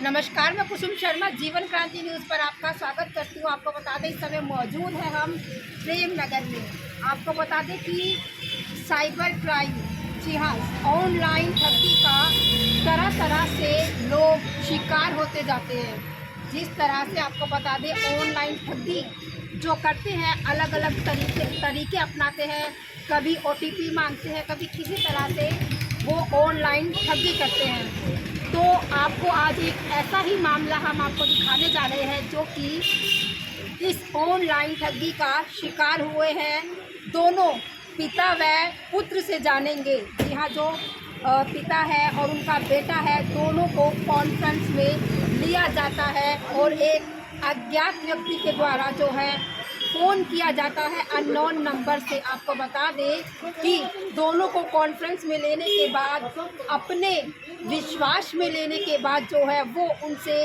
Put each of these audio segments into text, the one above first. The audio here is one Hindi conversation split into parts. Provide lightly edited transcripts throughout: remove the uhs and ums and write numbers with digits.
नमस्कार, मैं कुसुम शर्मा जीवन क्रांति न्यूज़ पर आपका स्वागत करती हूँ। आपको बता दें, इस समय मौजूद है हम प्रेम नगर में। आपको बता दें कि साइबर क्राइम, जी हाँ, ऑनलाइन ठगी का तरह तरह से लोग शिकार होते जाते हैं। जिस तरह से आपको बता दें, ऑनलाइन ठगी जो करते हैं, अलग अलग तरीके अपनाते हैं। कभी OTP मांगते हैं, कभी किसी तरह से वो ऑनलाइन ठगी करते हैं। तो आपको आज एक ऐसा ही मामला हम आपको दिखाने जा रहे हैं जो कि इस ऑनलाइन ठगी का शिकार हुए हैं दोनों पिता व पुत्र से जानेंगे। जी हाँ, जो पिता है और उनका बेटा है, दोनों को कॉन्फ्रेंस में लिया जाता है और एक अज्ञात व्यक्ति के द्वारा जो है फ़ोन किया जाता है अननोन नंबर से। आपको बता दें कि दोनों को कॉन्फ्रेंस में लेने के बाद, अपने विश्वास में लेने के बाद जो है वो उनसे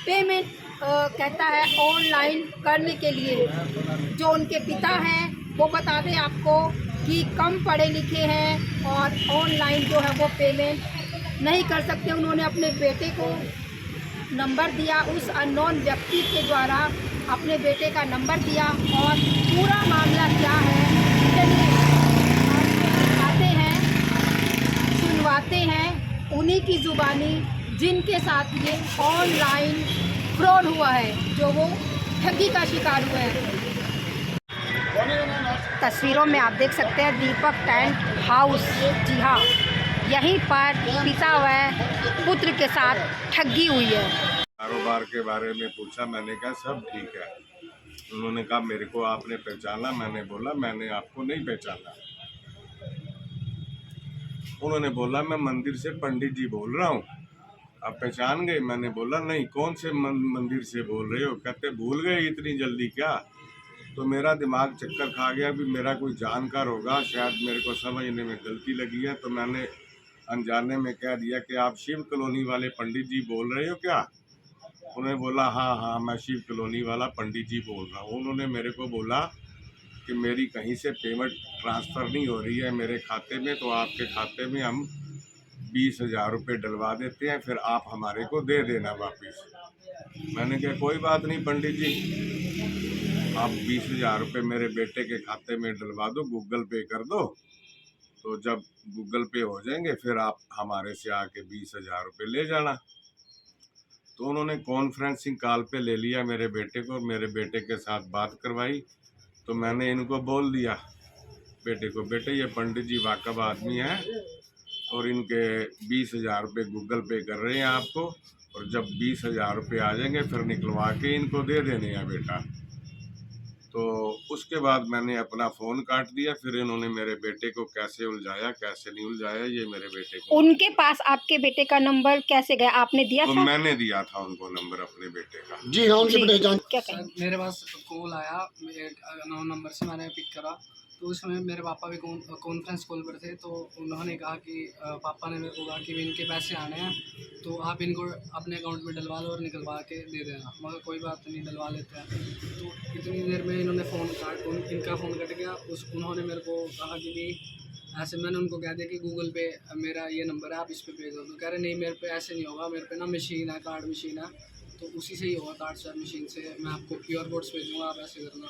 पेमेंट कहता है ऑनलाइन करने के लिए। जो उनके पिता हैं वो बता दें आपको कि कम पढ़े लिखे हैं और ऑनलाइन जो है वो पेमेंट नहीं कर सकते। उन्होंने अपने बेटे को नंबर दिया, उस अननोन व्यक्ति के द्वारा अपने बेटे का नंबर दिया। और पूरा मामला क्या है, चलिए आते हैं, सुनवाते हैं उन्हीं की ज़ुबानी जिनके साथ ये ऑनलाइन फ्रॉड हुआ है, जो वो ठगी का शिकार हुए हैं। तस्वीरों में आप देख सकते हैं दीपक टेंट हाउस। जी हाँ, यहीं पर पिता व पुत्र के साथ ठगी हुई है। कारोबार के बारे में पूछा, मैंने कहा सब ठीक है। उन्होंने कहा मेरे को आपने पहचाना? मैंने बोला मैंने आपको नहीं पहचाना। उन्होंने बोला मैं मंदिर से पंडित जी बोल रहा हूँ, आप पहचान गए? मैंने बोला नहीं। कौन से मंदिर से बोल रहे हो? कहते भूल गए इतनी जल्दी क्या? तो मेरा दिमाग चक्कर खा गया, भी मेरा कोई जानकार होगा, शायद मेरे को समझने में गलती लगी है। तो मैंने अनजाने में कह दिया कि आप शिव कॉलोनी वाले पंडित जी बोल रहे हो क्या? उन्होंने बोला हाँ हाँ, मैं शिव कॉलोनी वाला पंडित जी बोल रहा हूँ। उन्होंने मेरे को बोला कि मेरी कहीं से पेमेंट ट्रांसफ़र नहीं हो रही है मेरे खाते में, तो आपके खाते में हम 20,000 रुपये डलवा देते हैं, फिर आप हमारे को दे देना वापस। मैंने कहा कोई बात नहीं पंडित जी, आप 20,000 रुपये मेरे बेटे के खाते में डलवा दो, गूगल पे कर दो। तो जब गूगल पे हो जाएंगे फिर आप हमारे से आके 20,000 रुपये ले जाना। तो उन्होंने कॉन्फ्रेंसिंग कॉल पे ले लिया मेरे बेटे को, मेरे बेटे के साथ बात करवाई। तो मैंने इनको बोल दिया बेटे को, बेटे ये पंडित जी वाकब आदमी है और इनके 20,000 रुपये गूगल पे कर रहे हैं आपको, और जब 20,000 रुपये आ जाएंगे फिर निकलवा के इनको दे देने हैं बेटा। तो उसके बाद मैंने अपना फ़ोन काट दिया। फिर इन्होंने मेरे बेटे को कैसे उलझाया कैसे नहीं उलझाया, ये मेरे बेटे को। उनके पास आपके बेटे का नंबर कैसे गया? आपने दिया तो था? मैंने दिया था उनको नंबर अपने बेटे का। जी हाँ, उनके बेटे जान क्या सर, कहें? मेरे पास कॉल आया एक अननोन नंबर से, मैंने पिक करा। तो उसमें मेरे पापा भी कॉन्फ्रेंस कॉल पर थे। तो उन्होंने कहा कि पापा ने मेरे को कहा कि इनके पैसे आने हैं, तो आप इनको अपने अकाउंट में डलवा लो और निकलवा के दे देना। मगर कोई बात नहीं, डलवा लेते हैं। तो इतनी देर में इन्होंने इनका फ़ोन कट गया। उन्होंने मेरे को कहा कि भी ऐसे, मैंने उनको कह दिया कि गूगल पे मेरा ये नंबर है, आप इस पर पे कर दो। कह रहे नहीं, मेरे पे ऐसे नहीं होगा, मेरे पे ना मशीन है, कार्ड मशीन है, तो उसी से ही होगा, कार्ड से मशीन से मैं आपको QR कोड्स भेजूँगा, आप ऐसे करना।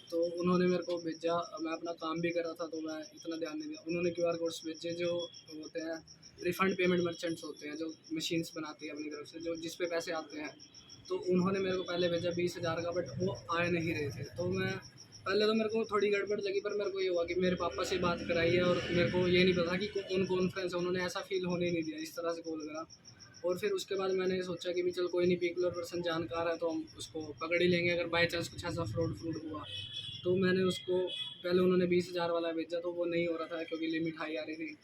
तो उन्होंने मेरे को भेजा, मैं अपना काम भी कर रहा था तो मैं इतना ध्यान नहीं दिया। उन्होंने QR कोड्स भेजे जो होते हैं रिफ़ंड पेमेंट मर्चेंट्स होते हैं, जो मशीन्स बनाती है अपनी तरफ से, जो जिस पे पैसे आते हैं। तो उन्होंने मेरे को पहले भेजा 20,000 का, बट वो आ नहीं रहे थे। तो मैं पहले तो मेरे को थोड़ी गड़बड़ लगी, पर मेरे को ये हुआ कि मेरे पापा से बात कराई है और मेरे को ये नहीं पता कि कौन कॉन्फ्रेंस है। उन्होंने ऐसा फ़ील होने नहीं दिया, इस तरह से कॉल करा। और फिर उसके बाद मैंने सोचा कि भी चल कोई नहीं, पर्टिकुलर पर्सन जानकार है तो हम उसको पकड़ ही लेंगे अगर बाई चांस कुछ ऐसा फ्रॉड हुआ। तो मैंने उसको पहले, उन्होंने 20,000 वाला भेजा तो वो नहीं हो रहा था क्योंकि लिमिट हाई आ रही थी।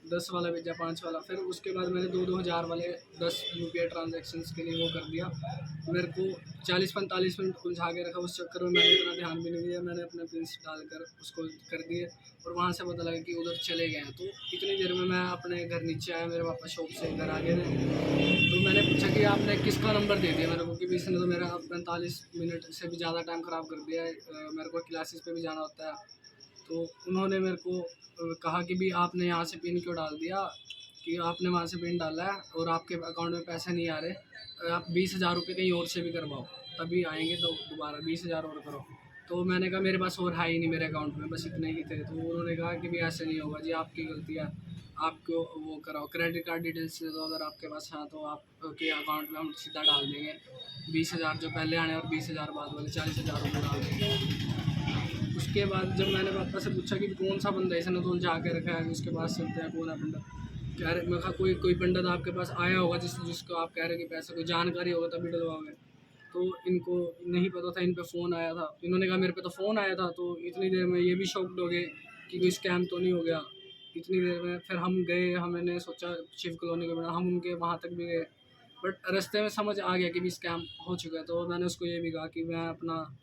10 वाला भेजा, 5 वाला। फिर उसके बाद मैंने 2-2 हज़ार वाले 10 UPI ट्रांजैक्शंस के लिए वो कर दिया। मेरे को 40-45 मिनट उलझा के रखा। उस चक्कर में मैंने इतना ध्यान भी नहीं दिया, मैंने अपने पिन्स डालकर उसको कर दिए और वहाँ से पता लगा कि उधर चले गए हैं। तो इतनी देर में मैं अपने घर नीचे आया, मेरे पापा शॉप से घर आ गए थे। तो मैंने पूछा कि आपने किसका नंबर दे दिया मेरे को, कि इसने तो मेरा 45 मिनट से भी ज़्यादा टाइम ख़राब कर दिया है, मेरे को क्लासेस पे भी जाना होता है। तो उन्होंने मेरे को कहा कि भी आपने यहाँ से पिन क्यों डाल दिया, कि आपने वहाँ से पिन डाला है और आपके अकाउंट में पैसे नहीं आ रहे, आप 20,000 रुपये कहीं और से भी करवाओ तभी आएंगे, तो दोबारा 20,000 और करो। तो मैंने कहा मेरे पास और है ही नहीं मेरे अकाउंट में, बस इतने ही थे। तो उन्होंने कहा कि भी ऐसे नहीं होगा जी, आपकी गलती है, आपको वो कराओ, क्रेडिट कार्ड डिटेल्स दे दो अगर आपके पास हाँ, तो आपके अकाउंट में हम सीधा डाल देंगे 20,000 जो पहले आने और 20,000 बाद वाले 40,000 रुपये डाल देंगे। उसके बाद जब मैंने पापा से पूछा कि कौन सा बंदा है, इसने तो जाके रखा है, उसके पास चलते हैं, कौन है बंदा, कह रहे, मैं कहा कोई पंडित आपके पास आया होगा जिसको आप कह रहे कि पैसे कोई जानकारी होगा तभी डलवाओगे। तो इनको नहीं पता था, इन पे फ़ोन आया था, इन्होंने कहा मेरे पे तो फ़ोन आया था। तो इतनी देर में ये भी शॉक्ड हो गए कि कोई स्कैम तो नहीं हो गया। इतनी देर में फिर हम गए, हमने सोचा शिव कॉलोनी के बिना हम उनके वहाँ तक भी गए, बट रास्ते में समझ आ गया कि भी स्कैम हो चुका है। तो मैंने उसको ये भी कहा कि मैं अपना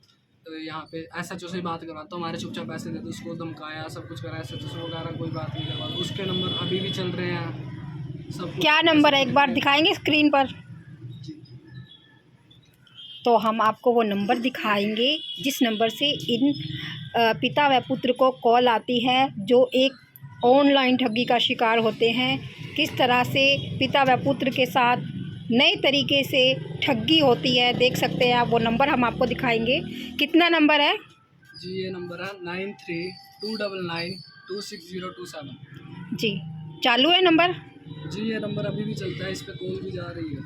यहाँ पे SHO से बात करवाता हूँ, हमारे चुपचाप पैसे दे दो। उसको धमकाया, सब कुछ करा, SHO वगैरह कोई बात नहीं करवा। उसके नंबर अभी भी चल रहे हैं सब। क्या नंबर है, एक बार दिखाएंगे स्क्रीन पर? तो हम आपको वो नंबर दिखाएंगे जिस नंबर से इन पिता व पुत्र को कॉल आती है जो एक ऑनलाइन ठगी का शिकार होते हैं। किस तरह से पिता व पुत्र के साथ नए तरीके से ठगी होती है, देख सकते हैं आप। वो नंबर हम आपको दिखाएंगे। कितना नंबर है जी? ये नंबर है 9329926027 जी। चालू है नंबर जी, ये नंबर अभी भी चलता है, इस पे कॉल भी जा रही है।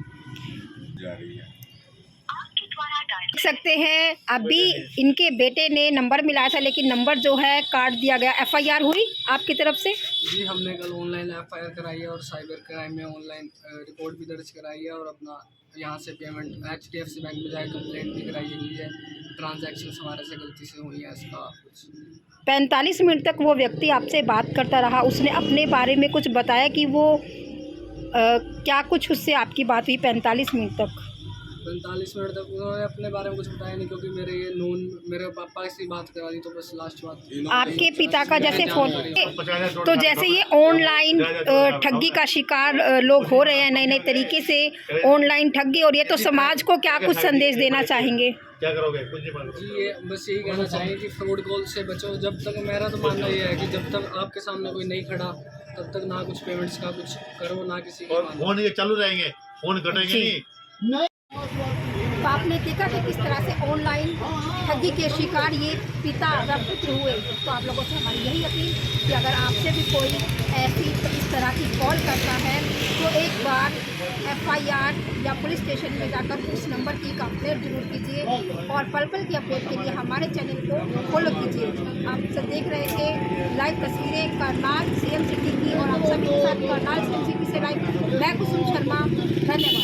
देख सकते हैं अभी इनके बेटे ने नंबर मिलाया था, लेकिन नंबर जो है काट दिया गया। FIR हुई आपकी तरफ से? जी, हमने कल ऑनलाइन FIR कराई है और साइबर क्राइम में ऑनलाइन रिपोर्ट भी दर्ज कराई है और अपना यहाँ से पेमेंट HDFC बैंक में जाकर कंप्लेंट भी कराई गई है। ट्रांजैक्शन हमारे से गलती से हुई है, इसका कुछ 45 मिनट तक वो व्यक्ति आपसे बात करता रहा। उसने अपने बारे में कुछ बताया कि वो क्या कुछ उससे आपकी बात हुई 45 मिनट तक? 45 मिनट तक उन्होंने अपने बारे में कुछ बताया नहीं, क्योंकि मेरे पापा से बात करा दी, तो बस लास्ट बात आपके पिता का जैसे फ़ोन, तो जैसे ये ऑनलाइन ठगी का शिकार लोग हो रहे हैं नए नए तरीके से ऑनलाइन ठगी, और ये तो समाज को क्या कुछ संदेश देना चाहेंगे? क्या करोगे? कुछ नहीं मालूम। जी, ये बस यही कहना चाहेंगे कि फ्रॉड कॉल से बचो। जब तक मेरा तो मानना ये है कि जब तक आपके सामने कोई नहीं खड़ा तब तक ना कुछ पेमेंट्स का कुछ करो, ना किसी और फोन ये चालू रहेंगे, फोन कटेंगे नहीं। तो आपने देखा कि किस तरह से ऑनलाइन ठगी के शिकार ये पिता व पुत्र हुए। तो आप लोगों से हमारी यही अपील कि अगर आपसे भी कोई ऐसी इस तरह की कॉल करता है तो एक बार FIR या पुलिस स्टेशन में जाकर उस नंबर की कंप्लेंट जरूर कीजिए, और पल पल की अपडेट के लिए हमारे चैनल को फॉलो कीजिए। आप सब देख रहे थे लाइव तस्वीरें करनाल CM सिटी की, और आप सभी के साथ करनाल CM सिटी से लाइव मैं कुसुम शर्मा। धन्यवाद।